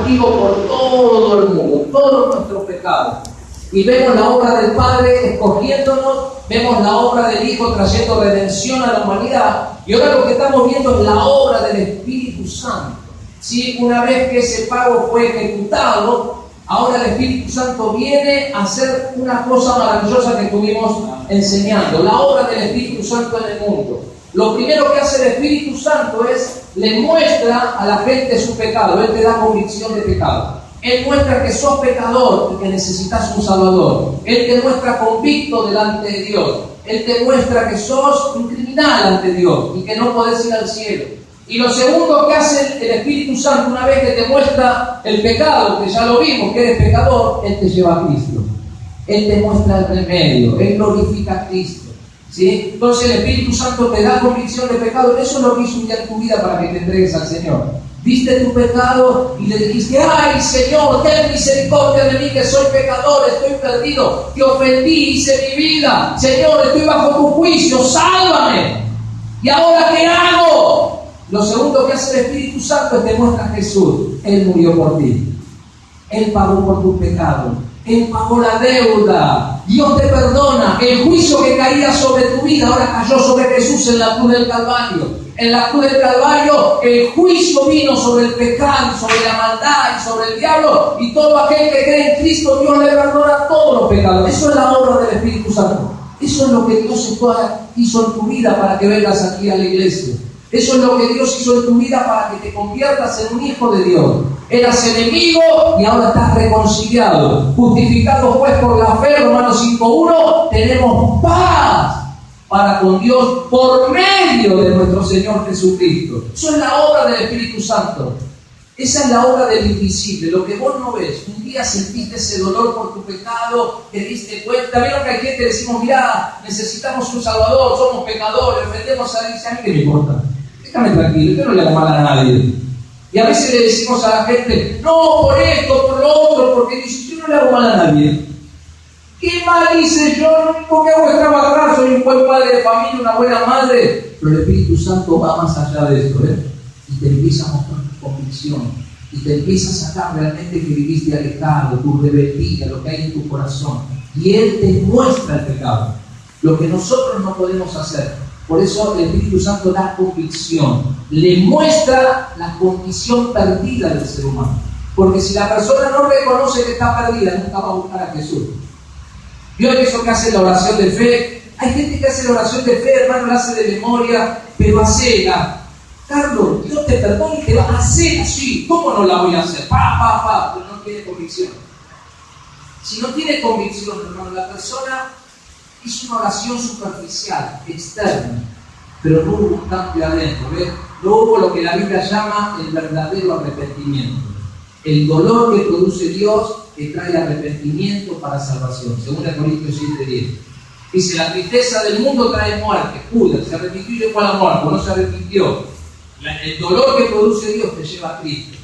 castigo por todo el mundo, todos nuestros pecados. Y vemos la obra del Padre escogiéndonos, vemos la obra del Hijo trayendo redención a la humanidad, y ahora lo que estamos viendo es la obra del Espíritu Santo. ¿Sí? Una vez que ese pago fue ejecutado, ahora el Espíritu Santo viene a hacer una cosa maravillosa que estuvimos enseñando, la obra del Espíritu Santo en el mundo. Lo primero que hace el Espíritu Santo es, le muestra a la gente su pecado. Él te da convicción de pecado. Él muestra que sos pecador y que necesitas un Salvador. Él te muestra convicto delante de Dios. Él te muestra que sos un criminal ante Dios y que no podés ir al cielo. Y lo segundo que hace el Espíritu Santo, una vez que te muestra el pecado, que ya lo vimos, que eres pecador, Él te lleva a Cristo. Él te muestra el remedio. Él glorifica a Cristo. ¿Sí? Entonces el Espíritu Santo te da convicción de pecado. Eso es lo que hizo un día en tu vida para que te entregues al Señor. Viste tu pecado y le dijiste: ¡ay, Señor, ten misericordia de mí, que soy pecador, estoy perdido, te ofendí, hice mi vida, Señor, estoy bajo tu juicio, sálvame! ¿Y ahora qué hago? Lo segundo que hace el Espíritu Santo es te muestra a Jesús. Él murió por ti. Él pagó por tu pecado. Él pagó la deuda. Dios te perdona. El juicio que caía sobre tu vida ahora cayó sobre Jesús en la cruz del Calvario. En la cruz del Calvario el juicio vino sobre el pecado, sobre la maldad y sobre el diablo. Y todo aquel que cree en Cristo, Dios le perdona todos los pecados. Eso es la obra del Espíritu Santo. Eso es lo que Dios hizo en tu vida para que vengas aquí a la iglesia. Eso es lo que Dios hizo en tu vida para que te conviertas en un hijo de Dios. Eras enemigo y ahora estás reconciliado. Justificado pues por la fe, Romanos 5:1, tenemos paz para con Dios por medio de nuestro Señor Jesucristo. Eso es la obra del Espíritu Santo. Esa es la obra del invisible, lo que vos no ves. Un día sentiste ese dolor por tu pecado, te diste cuenta. Vieron que hay gente que decimos: mirá, necesitamos un Salvador, somos pecadores, ofendemos a Dios. A mí qué me importa, déjame tranquilo, yo no le hago mal a nadie. Y a veces le decimos a la gente: no, por esto, por lo otro, porque dice: yo no le hago mal a nadie. ¿Qué mal hice yo? Lo único que hago es trabajar, soy un buen padre de familia, una buena madre. Pero el Espíritu Santo va más allá de esto, y te empieza a mostrar tu convicción, y te empieza a sacar realmente que viviste alejado, tu rebeldía, lo que hay en tu corazón. Y Él te muestra el pecado, lo que nosotros no podemos hacer. Por eso el Espíritu Santo da convicción, le muestra la condición perdida del ser humano. Porque si la persona no reconoce que está perdida, nunca va a buscar a Jesús. ¿Vio eso que hace la oración de fe? Hay gente que hace la oración de fe, hermano, la hace de memoria, pero hacela. Carlos, Dios te perdona y te va a hacer así. ¿Cómo no la voy a hacer? Pero no tiene convicción. Si no tiene convicción, hermano, la persona hizo una oración superficial, externa, pero no hubo un cambio adentro, ¿ves? No hubo lo que la Biblia llama el verdadero arrepentimiento. El dolor que produce Dios que trae arrepentimiento para salvación. 2 Corintios 7:10. Dice: la tristeza del mundo trae muerte. Judas se arrepintió y llegó a la muerte, no se arrepintió. El dolor que produce Dios te lleva a Cristo,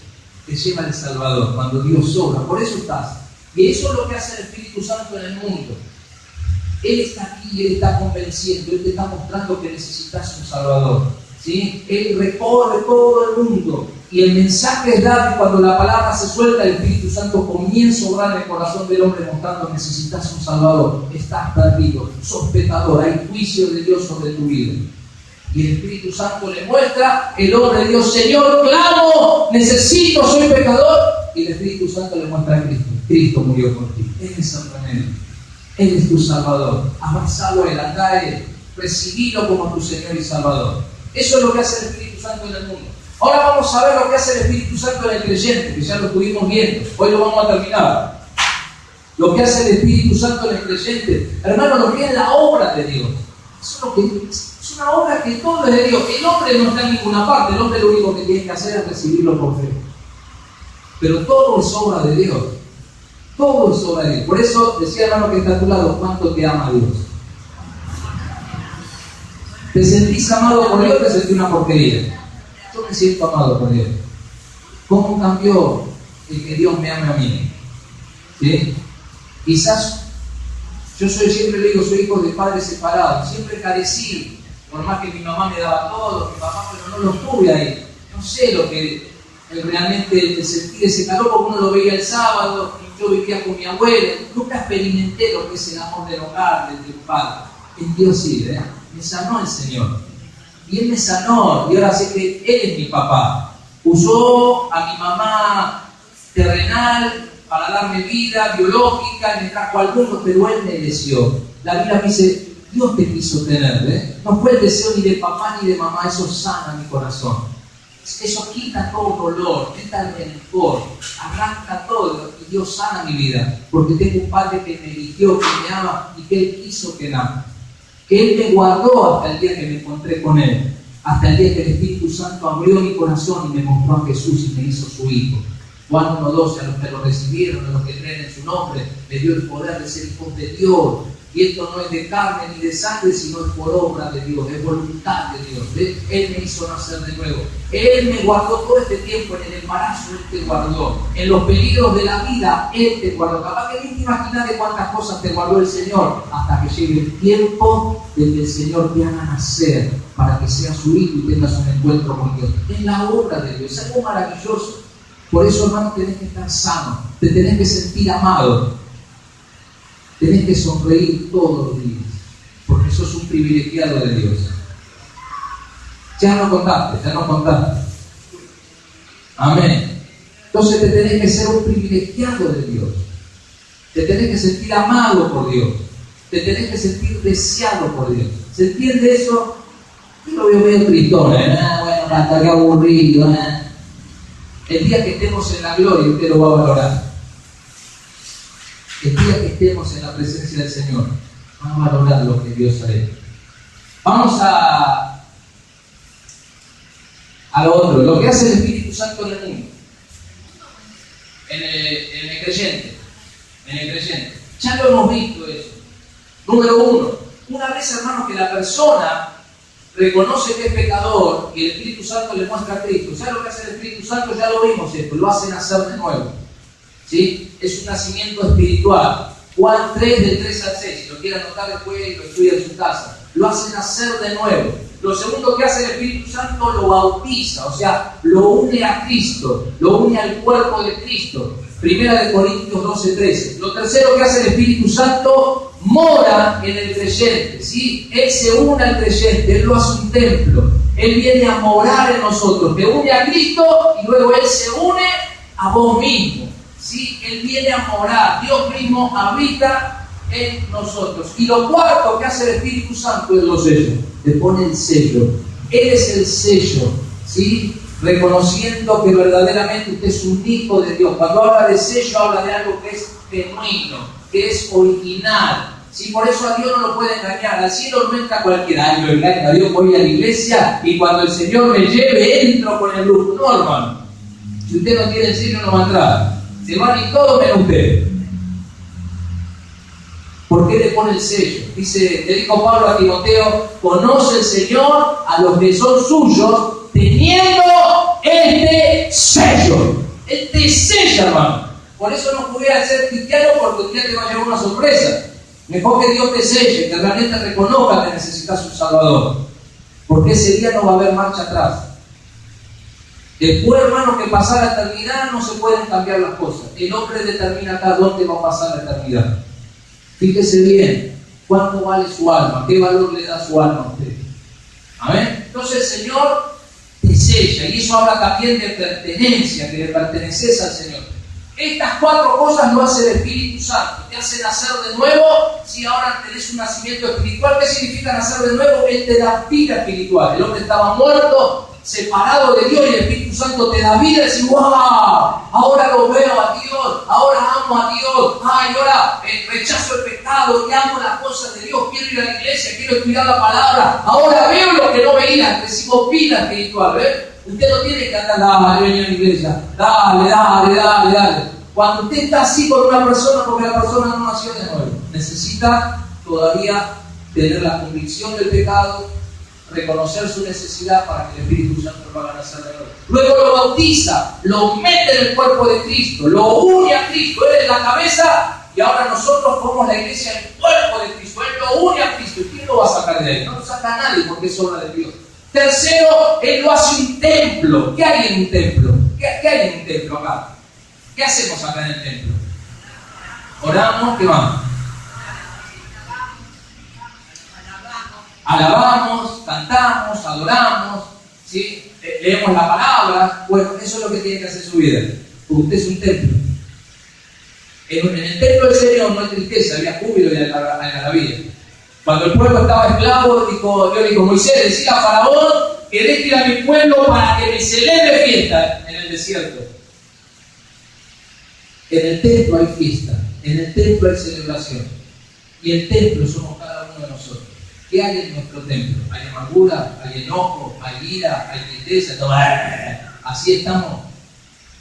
te lleva al Salvador, cuando Dios obra. Por eso estás. Y eso es lo que hace el Espíritu Santo en el mundo. Él está aquí, Él está convenciendo, Él te está mostrando que necesitas un Salvador. ¿Sí? Él recorre todo el mundo y el mensaje es dado, y cuando la palabra se suelta, el Espíritu Santo comienza a obrar en el corazón del hombre mostrando que necesitas un Salvador, estás perdido, sos pecador, hay juicio de Dios sobre tu vida. Y el Espíritu Santo le muestra, el hombre de Dios: Señor, clamo, necesito, soy pecador. Y el Espíritu Santo le muestra a Cristo: Cristo murió por ti, Él es el remedio, Él es tu Salvador, abrazalo a Él, anda a Él, recibilo como tu Señor y Salvador. Eso es lo que hace el Espíritu Santo en el mundo. Ahora vamos a ver lo que hace el Espíritu Santo en el creyente, que ya lo estuvimos viendo. Hoy lo vamos a terminar. Lo que hace el Espíritu Santo en el creyente, hermano, lo que es la obra de Dios. Eso es una obra que todo es de Dios. El hombre no está en ninguna parte. El hombre lo único que tiene que hacer es recibirlo por fe. Pero todo es obra de Dios. Todo es obra de Dios. Por eso decía, hermano, que está a tu lado: ¿cuánto te ama Dios? ¿Te sentís amado por Dios o te sentís una porquería? Yo me siento amado por Dios. ¿Cómo cambió el que Dios me ame a mí? ¿Sí? Quizás yo siempre le digo, soy hijo de padres separados, siempre carecí, por más que mi mamá me daba todo, mi papá, pero no lo tuve ahí. No sé lo que realmente el sentir ese calor, porque uno lo veía el sábado, yo vivía con mi abuela, nunca experimenté lo que es el amor del hogar, del padre. En Dios sí, me sanó el Señor. Y Él me sanó, y ahora sé que Él es mi papá. Usó a mi mamá terrenal para darme vida biológica, me trajo al mundo, pero Él me deseó. La Biblia me dice, Dios te quiso tener, no fue el deseo ni de papá ni de mamá, eso sana mi corazón. Eso quita todo dolor, quita el rencor, arranca todo y Dios sana mi vida, porque tengo un Padre que me eligió, que me ama y que Él quiso que me ama. Que Él me guardó hasta el día que me encontré con Él, hasta el día que el Espíritu Santo abrió mi corazón y me mostró a Jesús y me hizo su Hijo. Juan 1:12, a los que lo recibieron, a los que creen en su nombre, le dio el poder de ser hijos de Dios. Y esto no es de carne ni de sangre, sino es por obra de Dios, es voluntad de Dios. Él me hizo nacer de nuevo. Él me guardó todo este tiempo, en el embarazo Él te guardó. En los peligros de la vida Él te guardó. Capaz que ni te imaginas de cuántas cosas te guardó el Señor, hasta que llegue el tiempo de que el Señor te haga nacer, para que seas su hijo y tengas un encuentro con Dios. Es la obra de Dios, es algo maravilloso. Por eso, hermano, tenés que estar sano, te tenés que sentir amado. Tenés que sonreír todos los días, porque sos un privilegiado de Dios. Ya no contaste. Amén. Entonces te tenés que ser un privilegiado de Dios. Te tenés que sentir amado por Dios. Te tenés que sentir deseado por Dios. ¿Se entiende eso? Yo lo veo medio tristón, bueno, hasta que aburrido, El día que estemos en la gloria, usted lo va a valorar. El día que estemos en la presencia del Señor, vamos a valorar lo que Dios ha hecho. Vamos a lo otro, lo que hace el Espíritu Santo en el mundo, en el creyente. Ya lo hemos visto eso. Número 1, una vez, hermanos, que la persona reconoce que es pecador y el Espíritu Santo le muestra a Cristo. ¿Sabes lo que hace el Espíritu Santo? Ya lo vimos esto, lo hace nacer de nuevo. ¿Sí? Es un nacimiento espiritual. Juan 3, del 3 al 6. Si lo quiere anotar después, lo estudia en su casa. Lo hace nacer de nuevo. Lo segundo que hace el Espíritu Santo, lo bautiza, o sea, lo une a Cristo, lo une al cuerpo de Cristo. 1 Corintios 12, 13. Lo tercero que hace el Espíritu Santo, mora en el creyente, ¿sí? Él se une al creyente, Él lo hace un templo. Él viene a morar en nosotros, te une a Cristo y luego Él se une a vos mismo. ¿Sí? Él viene a morar, Dios mismo habita en nosotros. Y lo cuarto que hace el Espíritu Santo es los sellos, le pone el sello. Él es el sello, ¿sí? Reconociendo que verdaderamente usted es un hijo de Dios. Cuando habla de sello, habla de algo que es genuino, que es original. ¿Sí? Por eso a Dios no lo puede engañar. Al cielo no entra cualquiera. Ay, lo engaña a Dios, voy a la iglesia y cuando el Señor me lleve, entro con el grupo. No, hermano. Si usted no tiene el sello, no va a entrar. Se van y todo menos usted. ¿Por qué le pone el sello? Dice, le dijo Pablo a Timoteo, conoce el Señor a los que son suyos, teniendo este sello. Él te sella, hermano. Por eso no pudiera ser cristiano, porque un día te va a llevar una sorpresa. Mejor que Dios te selle, que realmente reconozca que necesitas un Salvador. Porque ese día no va a haber marcha atrás. Después, hermano, que pasar la eternidad no se pueden cambiar las cosas. El hombre determina acá dónde va a pasar la eternidad. Fíjese bien, cuánto vale su alma, qué valor le da su alma a usted. ¿Amén? Entonces el Señor te sella, y eso habla también de pertenencia, que le perteneces al Señor. Estas cuatro cosas lo hace el Espíritu Santo. Te hace nacer de nuevo. Si ahora tenés un nacimiento espiritual, ¿qué significa nacer de nuevo? Él te da vida espiritual. El hombre estaba muerto, separado de Dios, y el Espíritu Santo te da vida y decís, ¡wow! Ahora lo veo a Dios, ahora amo a Dios, ay, ahora rechazo el pecado y amo las cosas de Dios, quiero ir a la iglesia, quiero estudiar la palabra, ahora veo lo que no veía, decimos vida espiritual, ¿ves? Usted no tiene que andar, dale, venir a la iglesia, dale. Cuando usted está así con una persona, porque la persona no nació de nuevo, necesita todavía tener la convicción del pecado, reconocer su necesidad para que el Espíritu Santo lo haga nacer de nuevo. Luego lo bautiza, lo mete en el cuerpo de Cristo, lo une a Cristo, Él es la cabeza y ahora nosotros somos la iglesia, el cuerpo de Cristo, Él lo une a Cristo. ¿Y quién lo va a sacar de ahí? No lo saca nadie porque es obra de Dios. Tercero, Él lo hace un templo. ¿Qué hay en un templo? ¿Qué hay en un templo acá? ¿Qué hacemos acá en el templo? Oramos, ¿qué más? Alabamos, cantamos, adoramos, ¿sí? Leemos la palabra. Bueno, eso es lo que tiene que hacer su vida. Porque usted es un templo. En el templo del Señor no hay tristeza, había júbilo y algarabía. Cuando el pueblo estaba esclavo, Dios le dijo: Moisés, decid a Faraón que deje ir a mi pueblo para que me celebre fiesta en el desierto. En el templo hay fiesta, en el templo hay celebración. Y el templo somos cada uno de nosotros. ¿Qué hay en nuestro templo? Hay amargura, hay enojo, hay ira, hay tristeza, todo. Así estamos.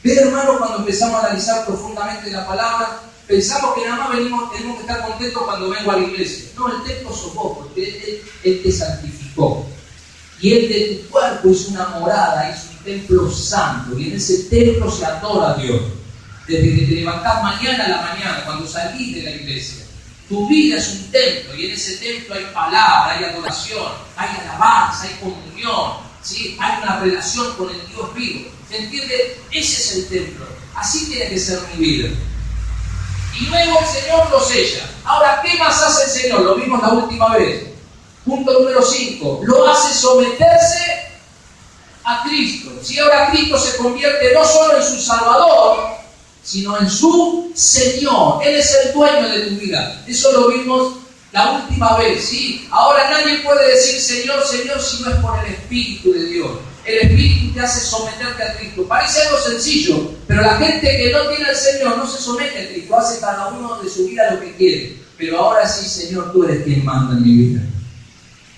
¿Ves, hermano? Cuando empezamos a analizar profundamente la palabra, pensamos que nada más tenemos que estar contentos cuando vengo a la iglesia. No, el templo sos vos, porque Él te santificó. Y Él de tu cuerpo hizo una morada, hizo un templo santo. Y en ese templo se adora a Dios. Desde que te levantás mañana a la mañana, cuando salís de la iglesia. Tu vida es un templo, y en ese templo hay palabra, hay adoración, hay alabanza, hay comunión, ¿sí? Hay una relación con el Dios vivo. ¿Se entiende? Ese es el templo. Así tiene que ser mi vida. Y luego el Señor lo sella. Ahora, ¿qué más hace el Señor? Lo vimos la última vez. Punto número 5. Lo hace someterse a Cristo. Si ahora Cristo se convierte no solo en su Salvador, sino en su Señor. Él es el dueño de tu vida. Eso lo vimos la última vez, ¿sí? Ahora nadie puede decir Señor, Señor, si no es por el Espíritu de Dios. El Espíritu te hace someterte a Cristo. Parece algo sencillo, pero la gente que no tiene al Señor no se somete a Cristo. Hace cada uno de su vida lo que quiere. Pero ahora sí, Señor, tú eres quien manda en mi vida.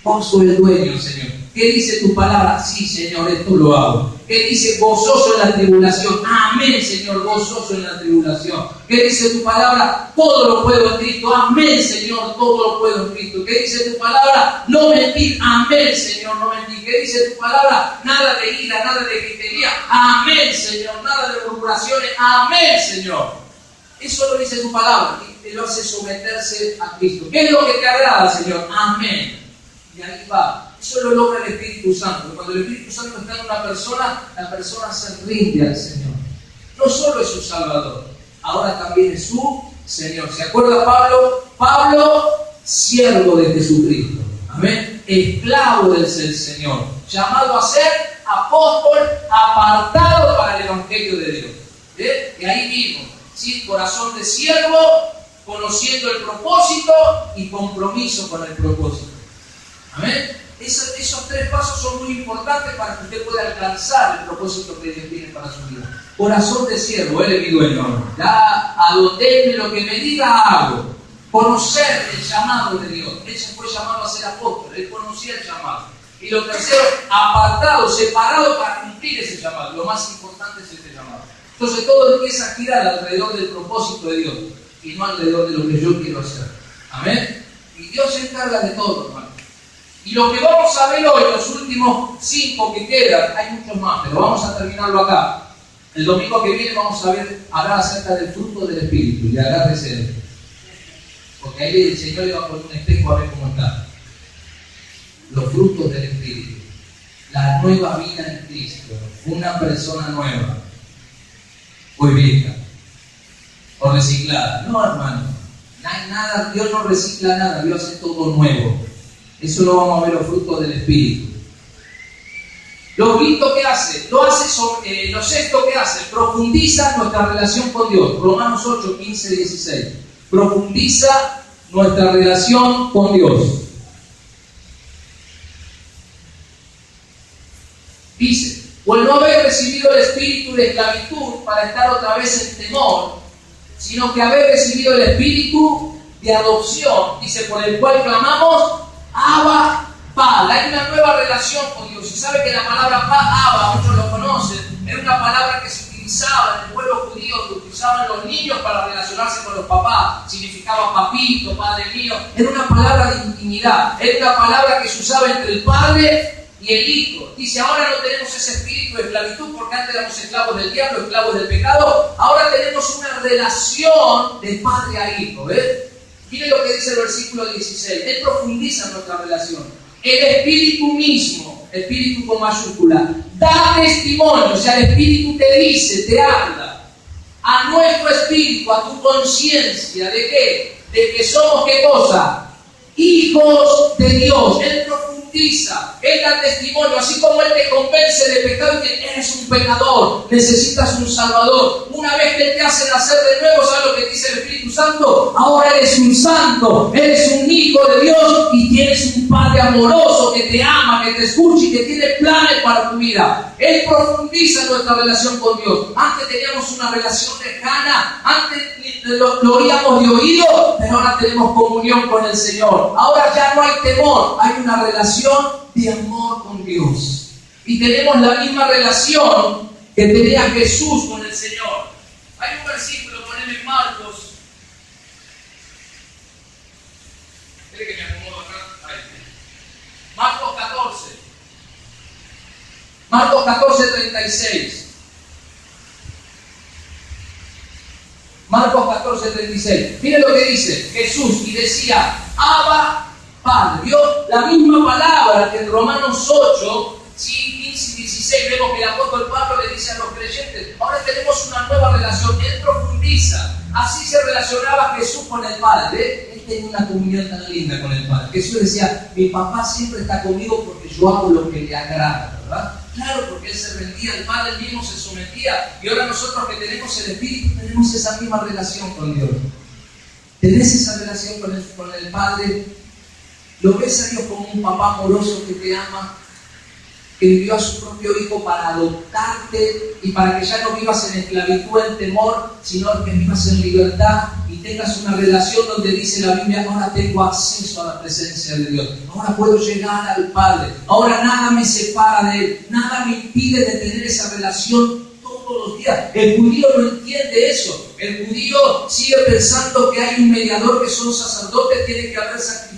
Vos sos el dueño, Señor. ¿Qué dice tu palabra? Sí, Señor, esto lo hago. ¿Qué dice? Gozoso en la tribulación. Amén, Señor, gozoso en la tribulación. ¿Qué dice tu palabra? Todo lo puedo en Cristo. Amén, Señor, todo lo puedo en Cristo. ¿Qué dice tu palabra? No mentir. Amén, Señor, no mentir. ¿Qué dice tu palabra? Nada de ira, nada de gritería. Amén, Señor, nada de murmuraciones. Amén, Señor. Eso lo dice tu palabra. Y te lo hace someterse a Cristo. ¿Qué es lo que te agrada, Señor? Amén. Y ahí va. Eso lo logra el Espíritu Santo. Cuando el Espíritu Santo está en una persona, la persona se rinde al Señor. No solo es su Salvador, ahora también es su Señor. ¿Se acuerda Pablo? Pablo, siervo de Jesucristo. Amén. Esclavo del Señor. Llamado a ser apóstol, apartado para el Evangelio de Dios. Y ahí vimos, ¿sí? Corazón de siervo, conociendo el propósito y compromiso con el propósito. Amén. Esos 3 pasos son muy importantes para que usted pueda alcanzar el propósito que Dios tiene para su vida. Corazón de siervo, Él es mi dueño. Ya a donde Él lo que me diga hago. Conocer el llamado de Dios. Él se fue llamado a ser apóstol, Él conocía el llamado. Y lo tercero, apartado, separado para cumplir ese llamado. Lo más importante es este llamado. Entonces todo empieza a girar alrededor del propósito de Dios y no alrededor de lo que yo quiero hacer. Amén. Y Dios se encarga de todo, hermano. Y lo que vamos a ver hoy, los últimos 5 que quedan, hay muchos más, pero vamos a terminarlo acá. El domingo que viene vamos a hablar acerca del fruto del Espíritu, y agárrese de él. Porque ahí el Señor le va a poner un espejo a ver cómo está. Los frutos del Espíritu. La nueva vida en Cristo. Una persona nueva. Hoy vieja. O reciclada. No, hermano. No hay nada, Dios no recicla nada, Dios hace todo nuevo. Eso lo vamos a ver los frutos del Espíritu. Lo quinto que hace, lo sexto que hace, profundiza nuestra relación con Dios. Romanos 8, 15, 16. Profundiza nuestra relación con Dios. Dice, pues no haber recibido el espíritu de esclavitud para estar otra vez en temor, sino que haber recibido el espíritu de adopción, dice, por el cual clamamos, Abba, Padre. Hay una nueva relación con Dios. Y sabe que la palabra Abba, muchos lo conocen, era una palabra que se utilizaba en el pueblo judío, que utilizaban los niños para relacionarse con los papás. Significaba papito, padre mío. Era una palabra de intimidad. Era una palabra que se usaba entre el padre y el hijo. Dice, ahora no tenemos ese espíritu de esclavitud porque antes éramos esclavos del diablo, esclavos del pecado. Ahora tenemos una relación de padre a hijo. ¿Ves? Mire lo que dice el versículo 16. Él profundiza nuestra relación. El Espíritu mismo espíritu con mayúscula, da testimonio, o sea, el espíritu te dice, te habla a nuestro espíritu, a tu conciencia, ¿de qué? De que somos, ¿qué cosa? Hijos de Dios. Él profundiza, Él da testimonio, así como Él te convence de pecado y que eres un pecador, necesitas un Salvador. Una vez que Él te hace nacer de nuevo, ¿sabes lo que dice el Espíritu Santo? Ahora eres un santo, eres un hijo de Dios y tienes un Padre amoroso que te ama, que te escucha y que tiene planes para tu vida. Él profundiza nuestra relación con Dios. Antes teníamos una relación lejana, antes lo oíamos de oído, pero ahora tenemos comunión con el Señor. Ahora ya no hay temor, hay una relación de amor con Dios. Y tenemos la misma relación que tenía Jesús con el Señor. Hay un versículo, poneme en Marcos. Espere que me acomodo acá. Ahí. Marcos 14. Marcos 14, 36. Marcos 14, 36. Mire lo que dice Jesús y decía, Abba, Padre. ¿Vio? La misma palabra que en Romanos 8, 15 y 16 vemos que el apóstol Pablo le dice a los creyentes, ahora tenemos una nueva relación. Él profundiza. Así se relacionaba Jesús con el Padre. Él tenía una comunión tan linda con el Padre. Jesús decía, mi papá siempre está conmigo porque yo hago lo que le agrada, ¿verdad? Claro, porque Él se rendía al Padre, Él mismo se sometía. Y ahora nosotros que tenemos el Espíritu, tenemos esa misma relación con Dios. ¿Tenés esa relación con el Padre? ¿Lo ves a Dios como un papá amoroso que te ama? Que vivió a su propio Hijo para adoptarte y para que ya no vivas en esclavitud, en temor, sino que vivas en libertad y tengas una relación donde dice la Biblia, ahora tengo acceso a la presencia de Dios, ahora puedo llegar al Padre, ahora nada me separa de Él, nada me impide de tener esa relación todos los días. El judío no entiende eso. El judío sigue pensando que hay un mediador, que son sacerdotes, tiene que haber sacrificios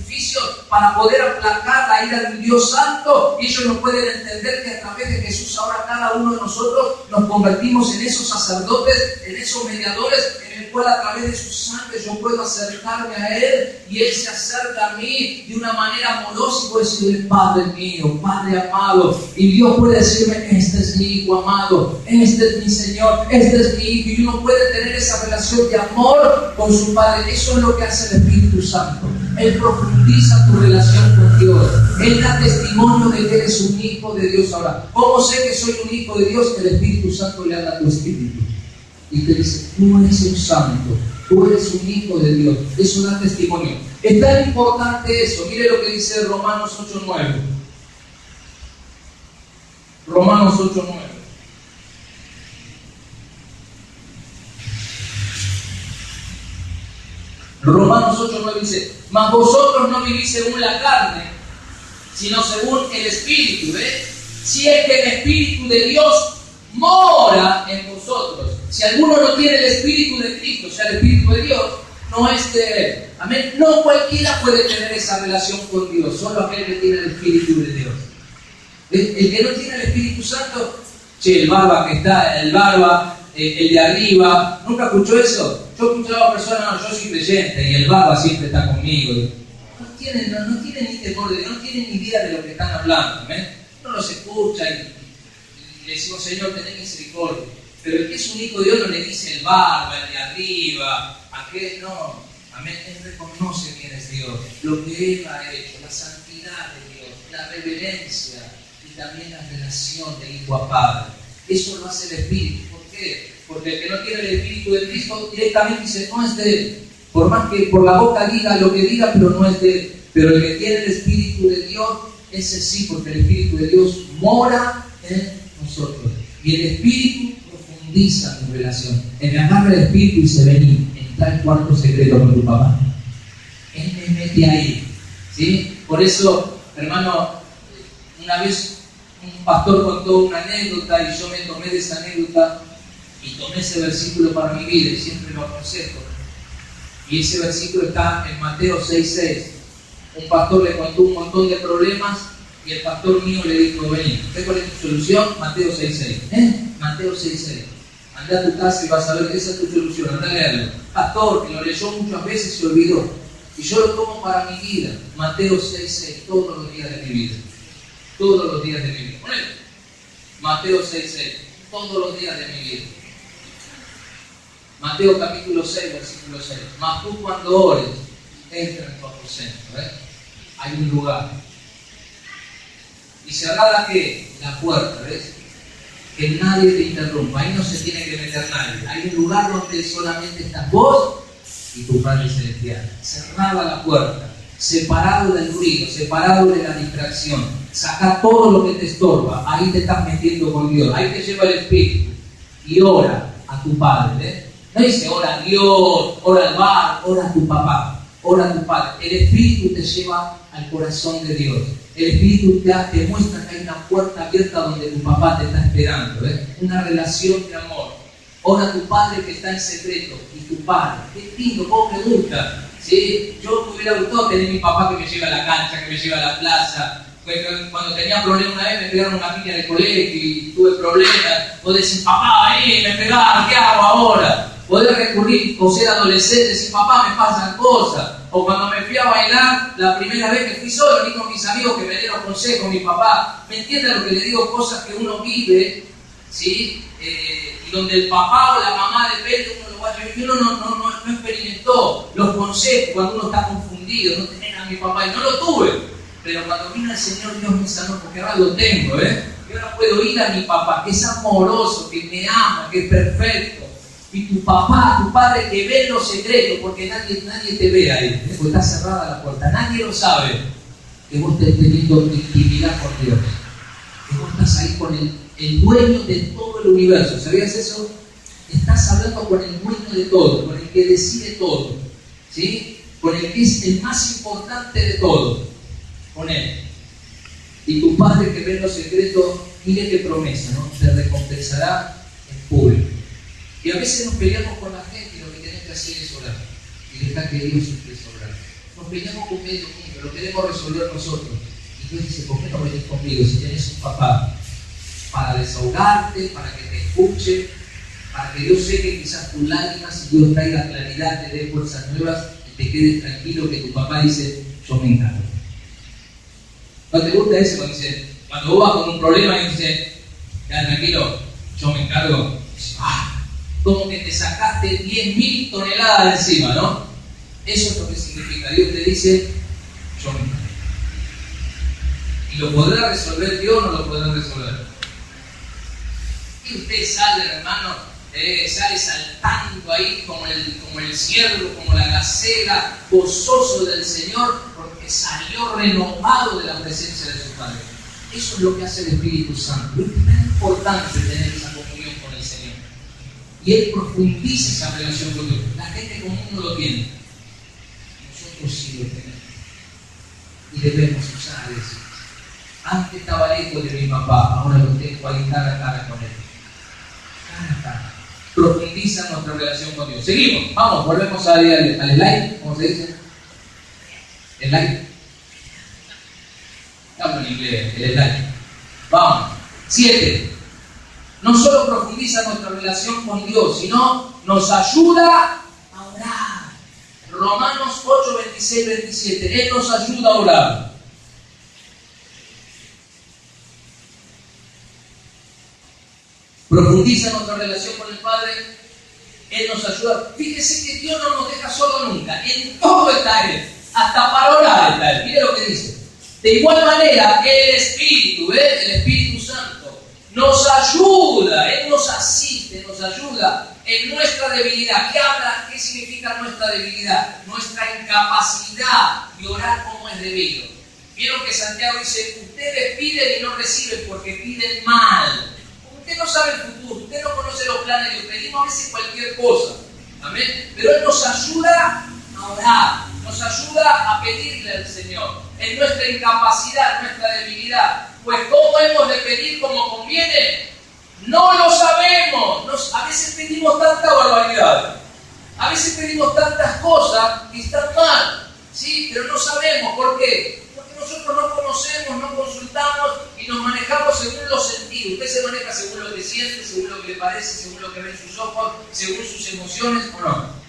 para poder aplacar la ira de un Dios santo, y ellos no pueden entender que a través de Jesús ahora cada uno de nosotros nos convertimos en esos sacerdotes, en esos mediadores, en el cual a través de su sangre yo puedo acercarme a Él y Él se acerca a mí de una manera amorosa y puede decirle, Padre mío, Padre amado, y Dios puede decirme, este es mi Hijo amado, este es mi Señor, este es mi Hijo, y uno puede tener esa relación de amor con su Padre. Eso es lo que hace el Espíritu Santo. Él profundiza tu relación con Dios. Él da testimonio de que eres un hijo de Dios. Ahora, ¿cómo sé que soy un hijo de Dios? El Espíritu Santo le habla a tu espíritu y te dice, tú eres un santo, tú eres un hijo de Dios. Eso da testimonio. Es tan importante eso. Mire lo que dice Romanos 8:9. Romanos 8:9. Romanos 8:9 dice, mas vosotros no vivís según la carne, sino según el Espíritu. ¿Ves? Si es que el Espíritu de Dios mora en vosotros. Si alguno no tiene el Espíritu de Cristo, o sea, el Espíritu de Dios, no es de Él. Amén. No cualquiera puede tener esa relación con Dios, solo aquel que tiene el Espíritu de Dios. El que no tiene el Espíritu Santo, el barba que está, el de arriba, ¿nunca escuchó eso? Yo he escuchado a personas, no, yo soy creyente y el barba siempre está conmigo. No tienen ni temor de Dios, no tienen ni idea de lo que están hablando. ¿eh? No los escucha y le decimos, Señor, tened misericordia. Pero el que es un hijo de Dios no le dice el barba, el de arriba, aquel no. Amén. Él reconoce quién es Dios, lo que Él ha hecho, la santidad de Dios, la reverencia y también la relación de hijo a padre. Eso lo hace el Espíritu. ¿Por qué? Porque el que no tiene el Espíritu de Cristo directamente dice, no es de Él. Por más que por la boca diga lo que diga, pero no es de Él. Pero el que tiene el Espíritu de Dios, ese sí, porque el Espíritu de Dios mora en nosotros. Y el Espíritu profundiza tu relación. En agarra el Espíritu y dice, vení, entra al cuarto secreto con tu papá. Él me mete ahí. ¿Sí? Por eso, hermano, una vez un pastor contó una anécdota y yo me tomé de esa anécdota y tomé ese versículo para mi vida y siempre lo aconsejo. Y ese versículo está en Mateo 6:6. Un pastor le contó un montón de problemas y el pastor mío le dijo, vení, ¿cuál es tu solución? Mateo 6:6. Mateo 6:6. Anda a tu casa y vas a ver que esa es tu solución. Anda a leerlo. Pastor, que lo leyó muchas veces y se olvidó. Y yo lo tomo para mi vida. Mateo 6:6, todos los días de mi vida. todos los días de mi vida. Ponele. Mateo 6:6, todos los días de mi vida. Mateo capítulo 6, versículo 6. Mas tú cuando ores, entra en tu aposento. Hay un lugar. Y cerrada ¿qué? La puerta, ¿ves? Que nadie te interrumpa. Ahí no se tiene que meter nadie. Hay un lugar donde solamente estás vos y tu Padre Celestial. Cerrada la puerta. Separado del ruido, separado de la distracción. Saca todo lo que te estorba. Ahí te estás metiendo con Dios. Ahí te lleva el Espíritu. Y ora a tu Padre. No dice ora a Dios, ora al bar, ora a tu papá, ora a tu Padre. El Espíritu te lleva al corazón de Dios. El Espíritu te muestra que hay una puerta abierta donde tu papá te está esperando. Una relación de amor. Ora a tu Padre que está en secreto. Y tu Padre, qué lindo, cómo me gusta. ¿Sí? Yo me hubiera gustado tener mi papá que me lleve a la cancha, que me lleve a la plaza. Cuando tenía problemas una vez me pegaron una piña en el colegio y tuve problemas. Vos decís, papá, me pegaron, ¿qué hago ahora? Poder recurrir o ser adolescente, decir, papá, me pasan cosas. O cuando me fui a bailar, la primera vez que fui solo, ni con mis amigos que me dieron consejos, mi papá, ¿me entienden lo que le digo? Cosas que uno vive, ¿sí? Y donde el papá o la mamá depende, uno lo va a vivir, y uno no experimentó los consejos cuando uno está confundido, no tenés a mi papá, y no lo tuve. Pero cuando vino el Señor, Dios me sanó, porque ahora lo tengo, Y ahora puedo ir a mi papá, que es amoroso, que me ama, que es perfecto. Y tu papá, tu padre que ve en lo secreto, porque nadie te ve ahí, porque está cerrada la puerta, nadie lo sabe, que vos estés teniendo intimidad con Dios, que vos estás ahí con el dueño de todo el universo. ¿Sabías eso? Estás hablando con el dueño de todo, con el que decide todo, ¿sí? Con el que es el más importante de todo, con él. Y tu padre que ve en lo secreto, mire qué promesa, ¿no? Te recompensará en público. Y a veces nos peleamos con la gente y lo que tenemos que hacer es orar. Y dejar que Dios empiece a orar. Nos peleamos con medio mundo, lo queremos resolver nosotros. Y Dios dice, ¿por qué no venís conmigo si tenés un papá? Para desahogarte, para que te escuche, para que Dios seque quizás tus lágrimas y Dios traiga claridad, te dé fuerzas nuevas y te quedes tranquilo que tu papá dice, yo me encargo. ¿No te gusta eso cuando dice, cuando vos vas con un problema y dice, quédate tranquilo, yo me encargo? Como que te sacaste 10.000 toneladas de encima, ¿no? Eso es lo que significa. Dios te dice, yo me encargo. ¿Y lo podrá resolver Dios o no lo podrá resolver? Y usted sale, hermano, sale saltando ahí como el ciervo, como la gacela, gozoso del Señor, porque salió renovado de la presencia de su Padre. Eso es lo que hace el Espíritu Santo. Es tan importante tener esa comunión con el Señor. Y Él profundiza esa relación con Dios. La gente común no lo tiene. Nosotros sí lo tenemos. Y debemos usar eso. Antes estaba lejos de mi papá, ahora lo tengo ahí cara a cara con Él. Cara a cara. Profundiza nuestra relación con Dios. Seguimos, vamos, volvemos al slide, ¿cómo se dice? Slide. Hablo en inglés, el slide. Vamos. 7. No solo profundiza nuestra relación con Dios, sino nos ayuda a orar. Romanos 8, 26, 27. Él nos ayuda a orar. Profundiza nuestra relación con el Padre. Él nos ayuda. Fíjese que Dios no nos deja solo nunca. En todo está Él. Hasta para orar está Él. Mire lo que dice. De igual manera, el Espíritu, el Espíritu Santo, nos ayuda. Él nos asiste, nos ayuda en nuestra debilidad. ¿Qué significa nuestra debilidad? Nuestra incapacidad de orar como es debido. Vieron que Santiago dice, ustedes piden y no reciben porque piden mal. Usted no sabe el futuro, usted no conoce los planes de Dios. Pedimos a veces cualquier cosa. Amén. Pero Él nos ayuda a orar, nos ayuda a pedirle al Señor. En nuestra incapacidad, en nuestra debilidad. Pues ¿cómo hemos de pedir como conviene? No lo sabemos. A veces pedimos tanta barbaridad. A veces pedimos tantas cosas que están mal. ¿Sí? Pero no sabemos. ¿Por qué? Porque nosotros no conocemos, no consultamos y nos manejamos según los sentidos. Usted se maneja según lo que siente, según lo que le parece, según lo que ven sus ojos, según sus emociones, ¿o no?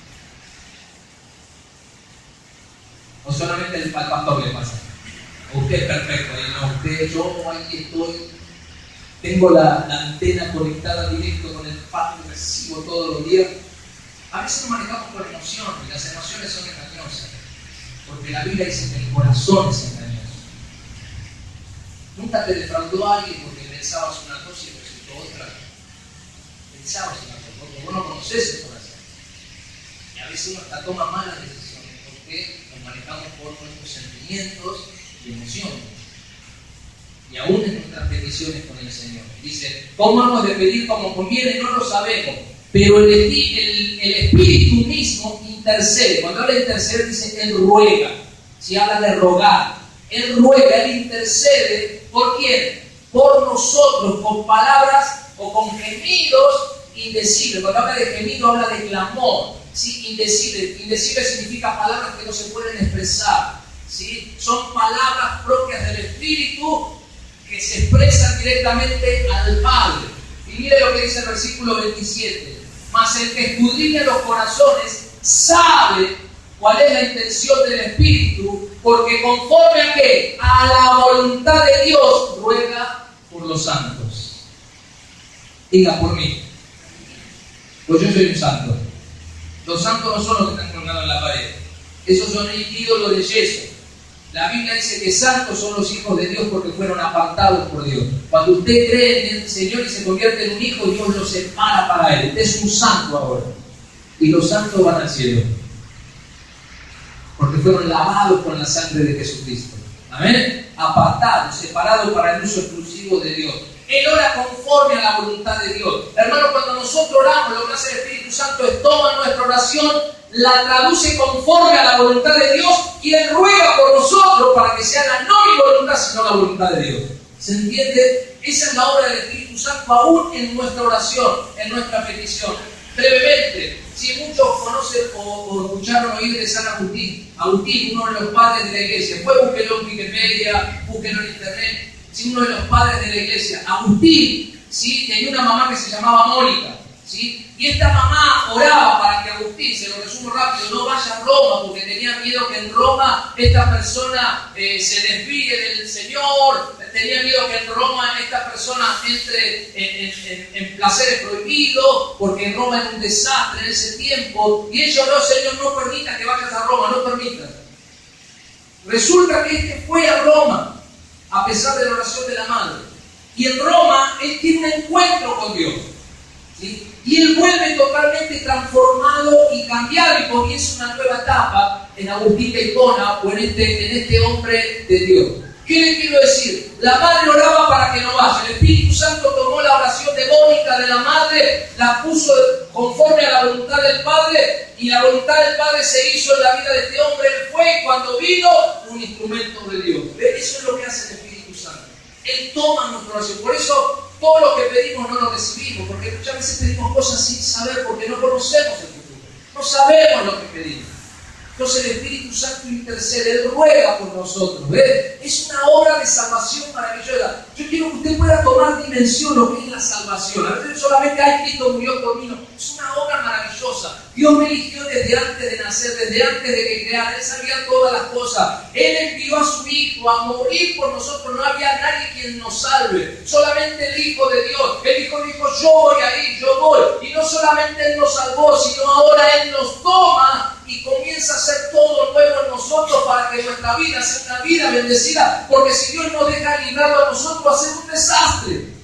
¿O solamente al pastor le pasa? O usted es perfecto, y no, usted que yo ahí estoy, tengo la antena conectada directo con el Padre y recibo todos los días. A veces nos manejamos por emociones y las emociones son engañosas, porque la Biblia dice que el corazón es engañoso. Nunca te defraudó a alguien porque pensabas una cosa y resultó otra. Pensabas una cosa, porque vos no conocés el corazón. Y a veces uno hasta toma malas decisiones porque nos manejamos por nuestros sentimientos y emociones. Y aún en nuestras peticiones con el Señor. Dice, ¿cómo hemos de pedir como conviene? No lo sabemos. Pero el Espíritu mismo intercede. Cuando habla de interceder, dice, Él ruega. Si habla de rogar, Él ruega, Él intercede. ¿Por quién? Por nosotros, con palabras o con gemidos indecibles. Cuando habla de gemido, habla de clamor. ¿Sí? Indecible. Indecible significa palabras que no se pueden expresar. ¿Sí? Son palabras propias del Espíritu que se expresan directamente al Padre. Y mire lo que dice el versículo 27. Mas el que escudriña los corazones sabe cuál es la intención del Espíritu, porque conforme a qué? A la voluntad de Dios ruega por los santos. Diga por mí. Pues yo soy un santo. Los santos no son los que están colgados en la pared. Esos son ídolos de yeso. La Biblia dice que santos son los hijos de Dios porque fueron apartados por Dios. Cuando usted cree en el Señor y se convierte en un hijo, Dios lo separa para Él. Usted es un santo ahora. Y los santos van al cielo. Porque fueron lavados con la sangre de Jesucristo. Amén. Apartados, separados para el uso exclusivo de Dios. Él ora conforme a la voluntad de Dios. Hermano, cuando nosotros oramos, lo que hace el Espíritu Santo es tomar nuestra oración, la traduce conforme a la voluntad de Dios y Él ruega por nosotros para que se haga no mi voluntad, sino la voluntad de Dios. ¿Se entiende? Esa es la obra del Espíritu Santo aún en nuestra oración, en nuestra petición. Brevemente, si muchos conocen o escucharon oír de San Agustín, uno de los padres de la iglesia, pues búsquenlo en Wikipedia, búsquenlo en internet, si uno de los padres de la iglesia, Agustín, ¿sí? Tenía una mamá que se llamaba Mónica, ¿sí? Y esta mamá oraba para que Agustín, se lo resumo rápido, no vaya a Roma, porque tenía miedo que en Roma esta persona se desvíe del Señor, tenía miedo que en Roma esta persona entre en placeres prohibidos, porque en Roma era un desastre en ese tiempo, y ella oró, Señor, no permita que vayas a Roma, no permita. Resulta que este fue a Roma, a pesar de la oración de la madre, y en Roma él tiene un encuentro con Dios, ¿sí? Y él vuelve totalmente transformado y cambiado y comienza una nueva etapa en Agustín de Hipona o en este hombre de Dios. ¿Qué le quiero decir? La madre oraba para que no vaya. El Espíritu Santo tomó la oración de Mónica, de la madre, la puso conforme a la voluntad del Padre y la voluntad del Padre se hizo en la vida de este hombre. Él fue cuando vino un instrumento de Dios. Eso es lo que hace el Espíritu Santo. Él toma nuestra oración. Por eso todo lo que pedimos no lo recibimos, porque muchas veces pedimos cosas sin saber, porque no conocemos el futuro, no sabemos lo que pedimos. Entonces el Espíritu Santo intercede, Él ruega por nosotros. ¿Ves? Es una obra de salvación maravillosa. Yo quiero que usted pueda tomar dimensión lo que es la salvación. A veces solamente hay Cristo murió por mí. No. Es una obra maravillosa. Dios me eligió desde antes de nacer, desde antes de que creara. Él sabía todas las cosas. Él envió a su Hijo a morir por nosotros. No había nadie quien nos salve. Solamente el Hijo de Dios. El Hijo dijo, yo voy ahí, yo voy. Y no solamente Él nos salvó, sino ahora Él nos toma y comienza a hacer todo nuevo en nosotros para que nuestra vida sea una vida bendecida, porque si Dios nos deja librarlo a nosotros va a ser un desastre.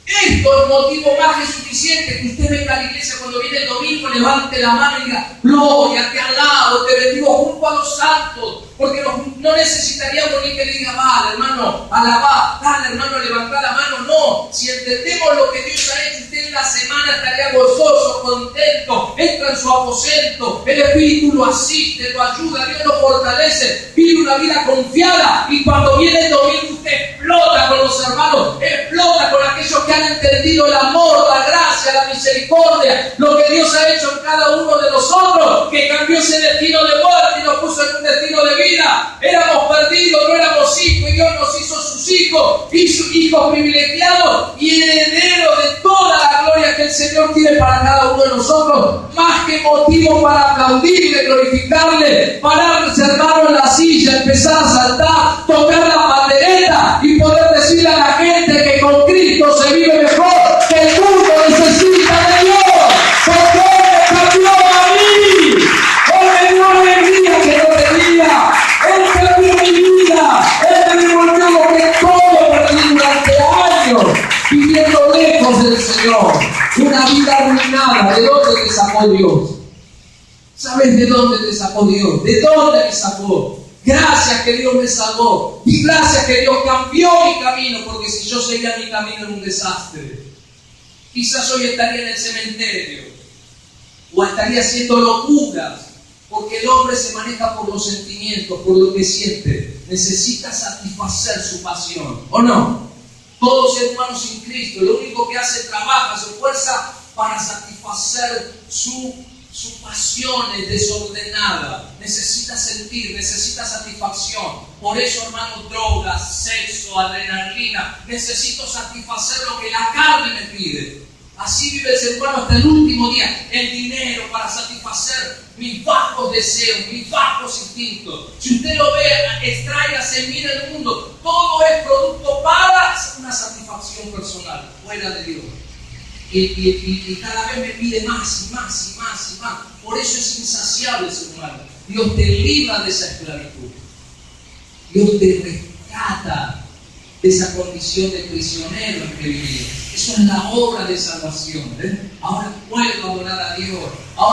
Esto es motivo más que suficiente que usted venga a la iglesia cuando viene el domingo, levante la mano y diga, gloria, te alabo, te bendigo junto a los santos, porque no necesitaríamos ni que le diga, vale hermano, alabá, dale hermano, levantá la mano. No, si entendemos lo que Dios ha hecho, usted en la semana estaría gozoso, contento, entra en su aposento, el Espíritu lo asiste, lo ayuda, Dios lo fortalece, vive una vida confiada, y cuando viene el domingo usted explota con los hermanos, explota con aquellos que han entendido el amor, la gracia, la misericordia, lo que Dios ha hecho en cada uno de nosotros, que cambió ese destino de muerte y nos puso en un destino de vida. Éramos perdidos, no éramos hijos, y Dios nos hizo sus hijos y sus hijos privilegiados y herederos de toda la gloria que el Señor tiene para cada uno de nosotros. Más que motivo para aplaudirle, glorificarle, pararse hermano en la silla, empezar a saltar, tocar la bandera vida y poder decirle a la gente que con Cristo se vive mejor, que el mundo necesita de Dios, porque Él me cambió a mí. Él me dio alegría que no tenía. Él cambió mi vida. Él me devolvió lo que todo perdí durante años, viviendo lejos del Señor. Una vida arruinada. ¿De dónde te sacó Dios? ¿Sabes de dónde te sacó Dios? ¿De dónde me sacó? Gracias que Dios me salvó. Y gracias que Dios cambió mi camino, porque si yo seguía mi camino en un desastre, quizás hoy estaría en el cementerio o estaría haciendo locuras, porque el hombre se maneja por los sentimientos, por lo que siente. Necesita satisfacer su pasión, ¿o no? Todo ser humano sin Cristo, lo único que hace, trabaja, se esfuerza para satisfacer su pasión es desordenada. Necesita sentir, necesita satisfacción. Por eso, hermano, drogas, sexo, adrenalina. Necesito satisfacer lo que la carne me pide. Así vive el ser humano hasta el último día. El dinero para satisfacer mis bajos deseos, mis bajos instintos. Si usted lo ve, extráigase, mire el mundo. Todo es producto para una satisfacción personal, fuera de Dios. Y cada vez me pide más y más y más y más. Por eso es insaciable el ser humano. Dios te libra de esa esclavitud. Dios te rescata de esa condición de prisionero en que vivía. Eso es la obra de salvación. Ahora puedo adorar a Dios. Ahora